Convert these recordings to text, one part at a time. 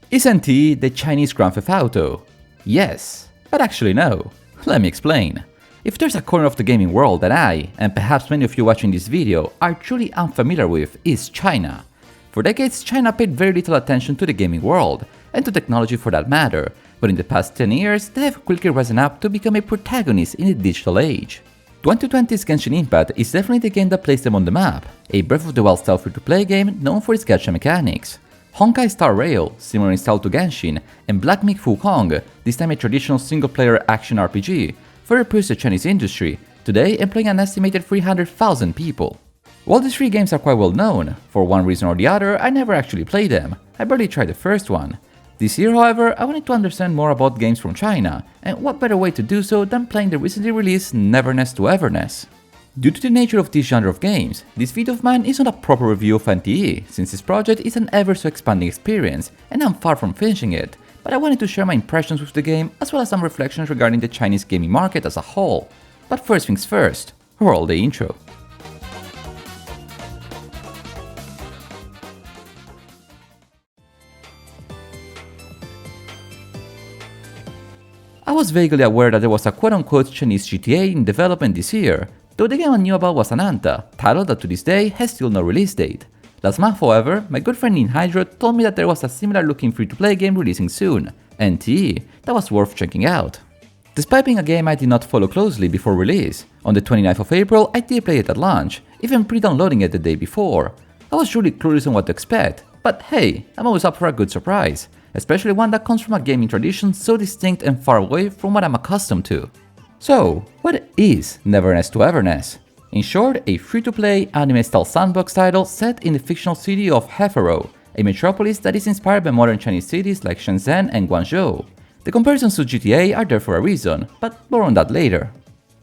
Is NTE the Chinese Grand Theft Auto? Yes, but actually no. Let me explain. If there's a corner of the gaming world that I, and perhaps many of you watching this video, are truly unfamiliar with, is China. For decades, China paid very little attention to the gaming world, and to technology for that matter, but in the past 10 years, they have quickly risen up to become a protagonist in the digital age. 2020's Genshin Impact is definitely the game that placed them on the map, a Breath of the Wild style free-to-play game known for its gacha mechanics. Honkai Star Rail, similar in style to Genshin, and Black Myth Wukong, this time a traditional single-player action RPG, further pushed the Chinese industry, today employing an estimated 300,000 people. While these three games are quite well known, for one reason or the other, I never actually played them. I barely tried the first one. This year, however, I wanted to understand more about games from China, and what better way to do so than playing the recently released Neverness to Everness. Due to the nature of this genre of games, this video of mine is not a proper review of NTE, since this project is an ever so expanding experience, and I'm far from finishing it, but I wanted to share my impressions with the game, as well as some reflections regarding the Chinese gaming market as a whole. But first things first, roll the intro. I was vaguely aware that there was a quote-unquote Chinese GTA in development this year, though the game I knew about was an Anta, title that to this day has still no release date. Last month, however, my good friend Hydro told me that there was a similar looking free-to-play game releasing soon, NTE, that was worth checking out. Despite being a game I did not follow closely before release, on the 29th of April I did play it at launch, even pre-downloading it the day before. I was truly clueless on what to expect, but hey, I'm always up for a good surprise, especially one that comes from a gaming tradition so distinct and far away from what I'm accustomed to. So, what is Neverness to Everness? In short, a free-to-play anime-style sandbox title set in the fictional city of Hethereau, a metropolis that is inspired by modern Chinese cities like Shenzhen and Guangzhou. The comparisons to GTA are there for a reason, but more on that later.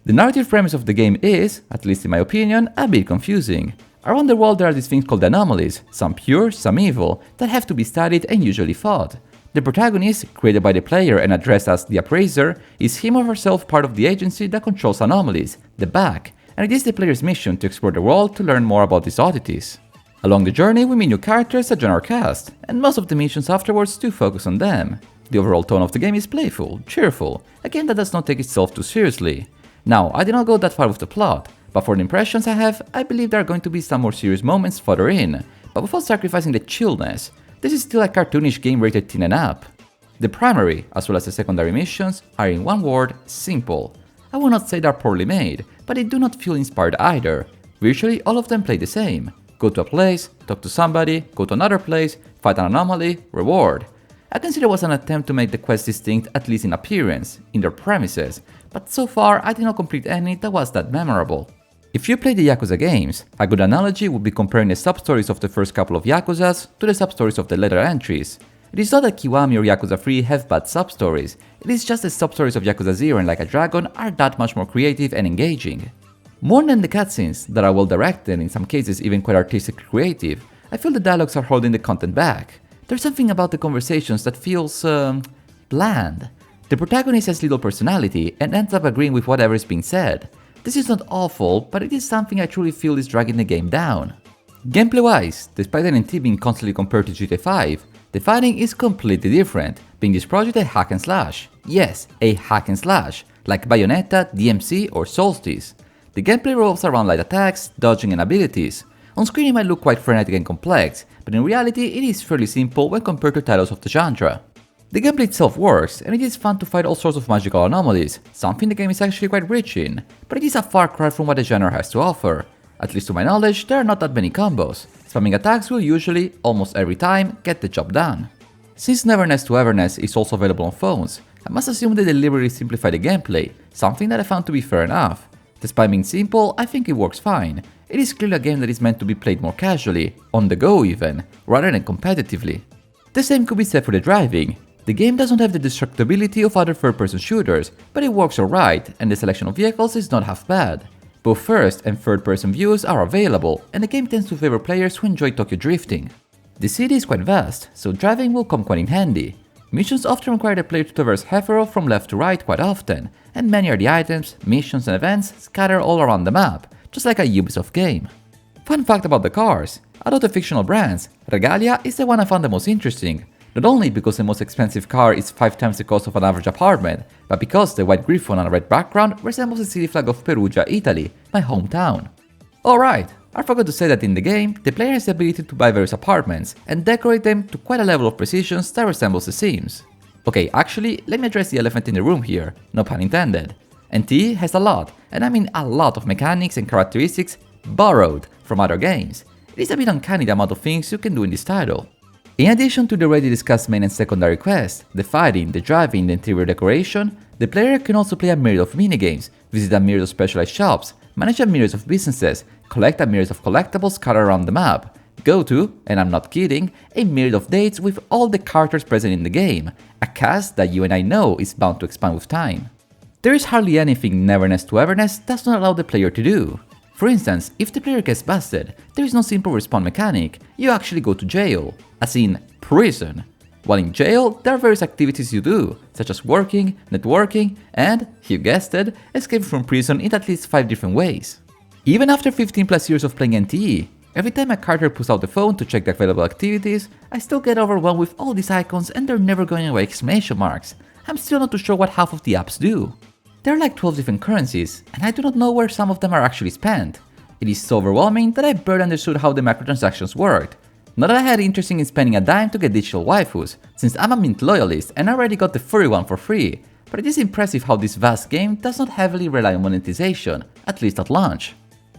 The narrative premise of the game is, at least in my opinion, a bit confusing. Around the world there are these things called anomalies, some pure, some evil, that have to be studied and usually fought. The protagonist, created by the player and addressed as the Appraiser, is him or herself part of the agency that controls anomalies, the BAC, and it is the player's mission to explore the world to learn more about these oddities. Along the journey we meet new characters that join our cast, and most of the missions afterwards do focus on them. The overall tone of the game is playful, cheerful, a game that does not take itself too seriously. Now, I did not go that far with the plot, but for the impressions I have, I believe there are going to be some more serious moments further in, but without sacrificing the chillness. This is still a cartoonish game rated teen and up. The primary, as well as the secondary missions, are in one word, simple. I will not say they are poorly made, but they do not feel inspired either. Virtually all of them play the same. Go to a place, talk to somebody, go to another place, fight an anomaly, reward. I consider it was an attempt to make the quest distinct at least in appearance, in their premises, but so far I did not complete any that was that memorable. If you play the Yakuza games, a good analogy would be comparing the sub-stories of the first couple of Yakuzas to the sub-stories of the later entries. It is not that Kiwami or Yakuza 3 have bad sub-stories, it is just the sub-stories of Yakuza 0 and Like a Dragon are that much more creative and engaging. More than the cutscenes, that are well directed and in some cases even quite artistically creative, I feel the dialogues are holding the content back. There's something about the conversations that feels, bland. The protagonist has little personality and ends up agreeing with whatever is being said. This is not awful, but it is something I truly feel is dragging the game down. Gameplay-wise, despite NTE being constantly compared to GTA 5, the fighting is completely different, being this project a hack and slash. Yes, a hack and slash, like Bayonetta, DMC or Solstice. The gameplay revolves around light attacks, dodging and abilities. On screen it might look quite frenetic and complex, but in reality it is fairly simple when compared to titles of the genre. The gameplay itself works, and it is fun to fight all sorts of magical anomalies, something the game is actually quite rich in, but it is a far cry from what the genre has to offer. At least to my knowledge, there are not that many combos. Spamming attacks will usually, almost every time, get the job done. Since Neverness to Everness is also available on phones, I must assume they deliberately simplify the gameplay, something that I found to be fair enough. Despite being simple, I think it works fine. It is clearly a game that is meant to be played more casually, on the go even, rather than competitively. The same could be said for the driving. The game doesn't have the destructibility of other third-person shooters, but it works alright, and the selection of vehicles is not half bad. Both first and third-person views are available, and the game tends to favor players who enjoy Tokyo drifting. The city is quite vast, so driving will come quite in handy. Missions often require the player to traverse Hethereau from left to right quite often, and many are the items, missions and events scattered all around the map, just like a Ubisoft game. Fun fact about the cars, out of the fictional brands, Regalia is the one I found the most interesting. Not only because the most expensive car is 5 times the cost of an average apartment, but because the white griffon on a red background resembles the city flag of Perugia, Italy, my hometown. Alright, I forgot to say that in the game, the player has the ability to buy various apartments and decorate them to quite a level of precision that resembles The Sims. Okay, actually, let me address the elephant in the room here, no pun intended. NTE has a lot, and I mean a lot of mechanics and characteristics borrowed from other games. It is a bit uncanny the amount of things you can do in this title. In addition to the already discussed main and secondary quests, the fighting, the driving, the interior decoration, the player can also play a myriad of minigames, visit a myriad of specialized shops, manage a myriad of businesses, collect a myriad of collectibles scattered around the map, go to, and I'm not kidding, a myriad of dates with all the characters present in the game, a cast that you and I know is bound to expand with time. There is hardly anything Neverness to Everness does not allow the player to do. For instance, if the player gets busted, there is no simple respawn mechanic, you actually go to jail, as in prison. While in jail, there are various activities you do, such as working, networking, and, you guessed it, escaping from prison in at least 5 different ways. Even after 15 plus years of playing NTE, every time a character pulls out the phone to check the available activities, I still get overwhelmed with all these icons and they're never going away exclamation marks. I'm still not too sure what half of the apps do. There are like 12 different currencies, and I do not know where some of them are actually spent. It is so overwhelming that I barely understood how the microtransactions worked. Not that I had interest in spending a dime to get digital waifus, since I'm a Mint loyalist and I already got the furry one for free, but it is impressive how this vast game does not heavily rely on monetization, at least at launch.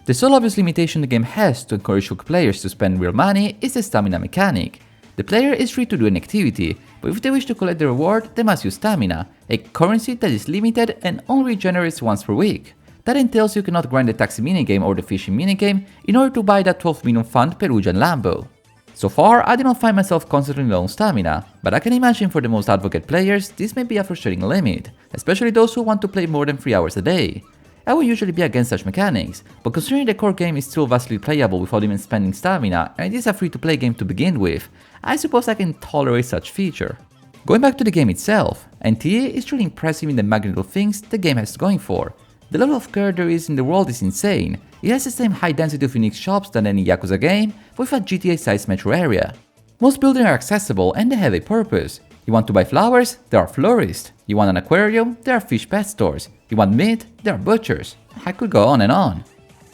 The sole obvious limitation the game has to encourage hook players to spend real money is the stamina mechanic. The player is free to do an activity, but if they wish to collect the reward, they must use stamina, a currency that is limited and only regenerates once per week. That entails you cannot grind the taxi minigame or the fishing minigame in order to buy that 12 million fund Perugian Lambo. So far, I did not find myself constantly low on stamina, but I can imagine for the most advocate players, this may be a frustrating limit, especially those who want to play more than 3 hours a day. I would usually be against such mechanics, but considering the core game is still vastly playable without even spending stamina and it is a free-to-play game to begin with, I suppose I can tolerate such feature. Going back to the game itself, NTE is truly impressive in the magnitude of things the game has going for. The level of care there is in the world is insane. It has the same high density of unique shops than any Yakuza game, with a GTA-sized metro area. Most buildings are accessible and they have a purpose. You want to buy flowers? There are florists. You want an aquarium? There are fish pet stores. You want meat? There are butchers. I could go on and on.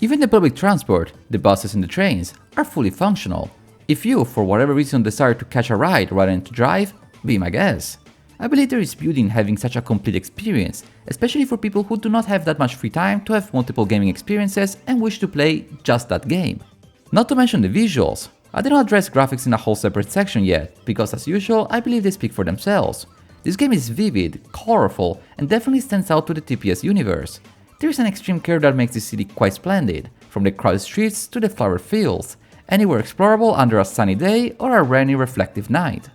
Even the public transport, the buses and the trains, are fully functional. If you, for whatever reason, desire to catch a ride rather than to drive, be my guest. I believe there is beauty in having such a complete experience, especially for people who do not have that much free time to have multiple gaming experiences and wish to play just that game. Not to mention the visuals. I did not address graphics in a whole separate section yet, because as usual, I believe they speak for themselves. This game is vivid, colorful, and definitely stands out to the TPS universe. There is an extreme care that makes this city quite splendid, from the crowded streets to the flower fields, anywhere explorable under a sunny day or a rainy reflective night.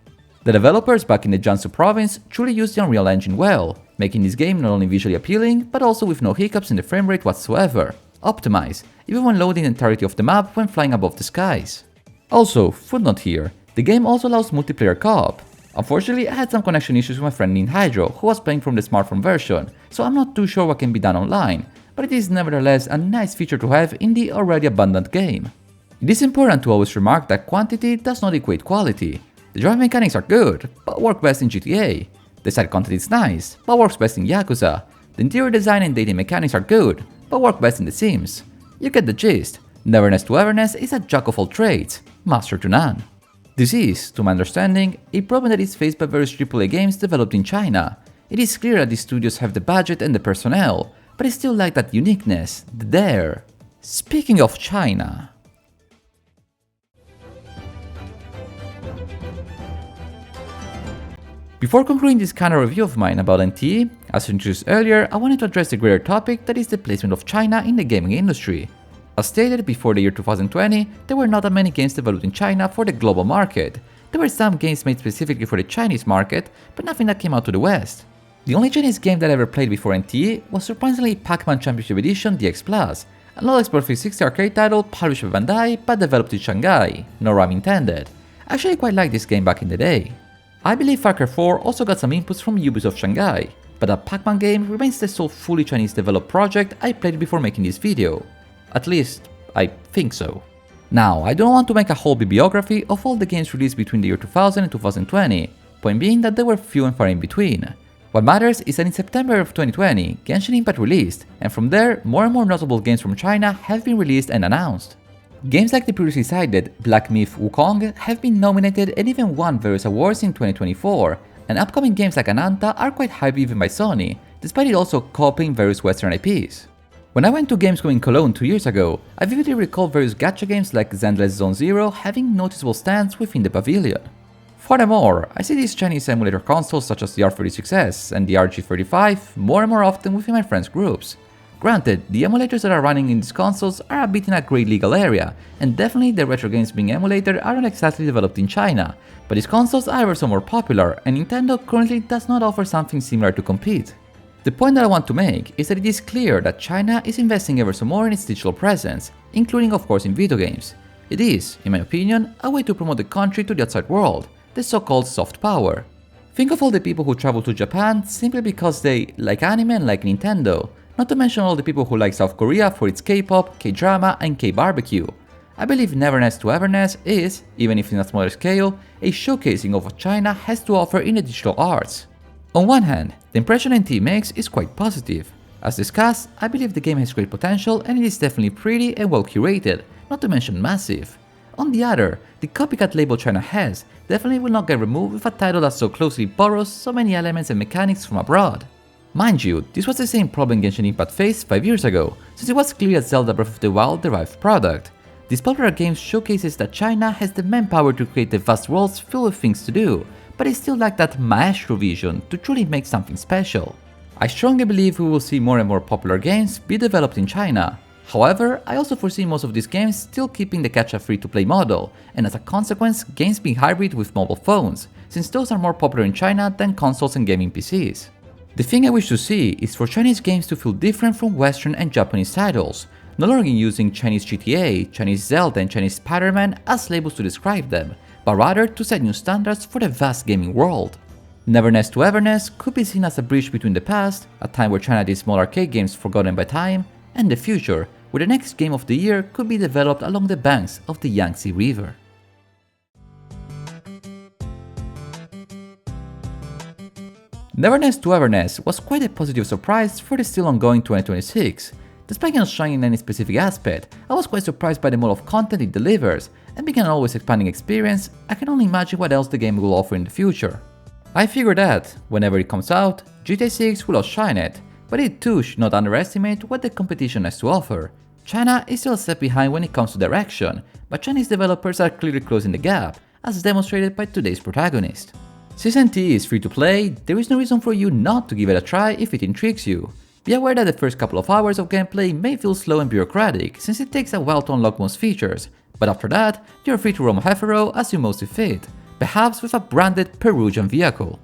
The developers back in the Jiangsu province truly used the Unreal Engine well, making this game not only visually appealing, but also with no hiccups in the framerate whatsoever, optimized, even when loading the entirety of the map when flying above the skies. Also, footnote here, the game also allows multiplayer co-op. Unfortunately, I had some connection issues with my friend Hethereau, who was playing from the smartphone version, so I'm not too sure what can be done online, but it is nevertheless a nice feature to have in the already abundant game. It is important to always remark that quantity does not equate quality. The driving mechanics are good, but work best in GTA. The side content is nice, but works best in Yakuza. The interior design and dating mechanics are good, but work best in The Sims. You get the gist. Neverness to Everness is a jack of all trades, master to none. This is, to my understanding, a problem that is faced by various AAA games developed in China. It is clear that these studios have the budget and the personnel, but I still like that uniqueness, the dare. Speaking of China. Before concluding this kind of review of mine about NTE, as introduced earlier, I wanted to address the greater topic that is the placement of China in the gaming industry. As stated, before the year 2020, there were not that many games developed in China for the global market. There were some games made specifically for the Chinese market, but nothing that came out to the West. The only Chinese game that I ever played before NTE was surprisingly Pac-Man Championship Edition DX+, an old Xbox 360 arcade title published by Bandai but developed in Shanghai, no rhyme intended. I actually quite liked this game back in the day. I believe Far Cry 4 also got some inputs from Ubisoft Shanghai, but the Pac-Man game remains the sole fully Chinese developed project I played before making this video. At least, I think so. Now, I don't want to make a whole bibliography of all the games released between the year 2000 and 2020, point being that they were few and far in between. What matters is that in September of 2020, Genshin Impact released, and from there, more and more notable games from China have been released and announced. Games like the previously cited Black Myth Wukong have been nominated and even won various awards in 2024, and upcoming games like Ananta are quite hyped even by Sony, despite it also copying various Western IPs. When I went to Gamescom in Cologne 2 years ago, I vividly recall various gacha games like Zenless Zone Zero having noticeable stands within the pavilion. Furthermore, I see these Chinese emulator consoles such as the R36S and the RG35 more and more often within my friends' groups. Granted, the emulators that are running in these consoles are a bit in a grey legal area, and definitely the retro games being emulated are not exactly developed in China, but these consoles are ever so more popular, and Nintendo currently does not offer something similar to compete. The point that I want to make is that it is clear that China is investing ever so more in its digital presence, including of course in video games. It is, in my opinion, a way to promote the country to the outside world, the so-called soft power. Think of all the people who travel to Japan simply because they like anime and like Nintendo, not to mention all the people who like South Korea for its K-pop, K-drama and K-barbecue. I believe Neverness to Everness is, even if in a smaller scale, a showcasing of what China has to offer in the digital arts. On one hand, the impression NTE makes is quite positive. As discussed, I believe the game has great potential and it is definitely pretty and well curated, not to mention massive. On the other, the copycat label China has definitely will not get removed with a title that so closely borrows so many elements and mechanics from abroad. Mind you, this was the same problem Genshin Impact faced 5 years ago, since it was clear that Zelda Breath of the Wild derived product. This popular game showcases that China has the manpower to create the vast worlds filled with things to do, but it still lacked that maestro vision to truly make something special. I strongly believe we will see more and more popular games be developed in China. However, I also foresee most of these games still keeping the Gatcha free-to-play model, and as a consequence, games being hybrid with mobile phones, since those are more popular in China than consoles and gaming PCs. The thing I wish to see is for Chinese games to feel different from Western and Japanese titles, no longer using Chinese GTA, Chinese Zelda and Chinese Spider-Man as labels to describe them, but rather to set new standards for the vast gaming world. Neverness to Everness could be seen as a bridge between the past, a time where China did small arcade games forgotten by time, and the future, where the next game of the year could be developed along the banks of the Yangtze River. Neverness to Everness was quite a positive surprise for the still ongoing 2026. Despite not shining in any specific aspect, I was quite surprised by the amount of content it delivers, and being an always expanding experience, I can only imagine what else the game will offer in the future. I figure that, whenever it comes out, GTA 6 will outshine it, but it too should not underestimate what the competition has to offer. China is still a step behind when it comes to direction, but Chinese developers are clearly closing the gap, as demonstrated by today's protagonist. Since NTE is free to play, there is no reason for you not to give it a try if it intrigues you. Be aware that the first couple of hours of gameplay may feel slow and bureaucratic, since it takes a while to unlock most features, but after that, you're free to roam Hethereau as you most see fit, perhaps with a branded Peruvian vehicle.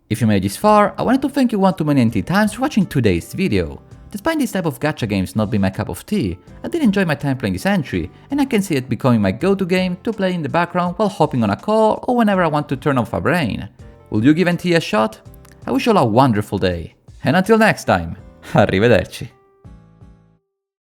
If you made it this far, I wanted to thank you one too many NTE times for watching today's video. Despite this type of gacha games not being my cup of tea, I did enjoy my time playing this entry, and I can see it becoming my go-to game to play in the background while hopping on a call or whenever I want to turn off a brain. Will you give NTE a shot? I wish you all a wonderful day, and until next time, arrivederci.